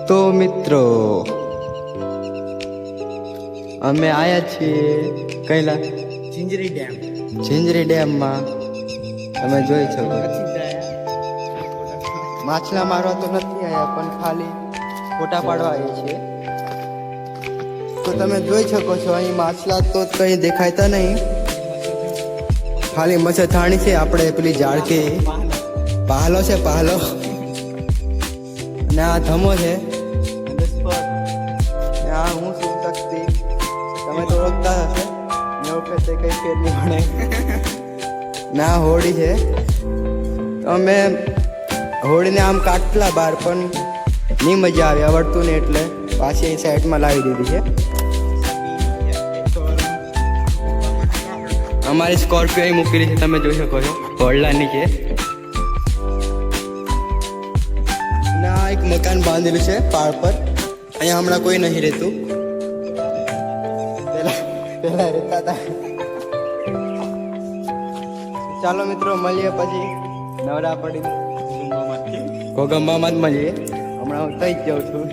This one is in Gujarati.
તો મિત્રો અમે આયા છીએ કઈલા ઝિંજરી ડેમમાં. તમે જોઈ શકો માછલા મારવા તો નથી આયા પણ ખાલી ફોટા પાડવા આવ્યા છીએ. તો તમે જોઈ શકો છો અહીં માછલા તો કઈ દેખાતા નહીં, ખાલી મચ્છરદાણી છે. આપણે પેલી ઝાડકી પાહલો છે, પાહલો ને આ ધમો છે. આ હું શું શક્તિ તમે તો ઓળખતા હશે ને વખતે કઈ ફેર નહીં પડે. ના હોળી છે તો અમે હોળીને આમ કાટલા બાર પણ નહીં મજા આવી, આવડતું ને એટલે પાછી સાઈડમાં લાવી દીધી છે. અમારી સ્કોર્પિયો અહીં મૂકેલી છે, તમે જોઈ શકો છો હોળલા નીચે. ના એક મકાન બાંધેલું છે પહાડ પર, અહીંયા હમણાં કોઈ નહીં રહેતું, પેલા રહેતા હતા. ચાલો મિત્રો મળીએ પછી નવરા પડી ગોગંબામાં જ મળીએ. હમણાં હું થઈ જ જાઉં છું.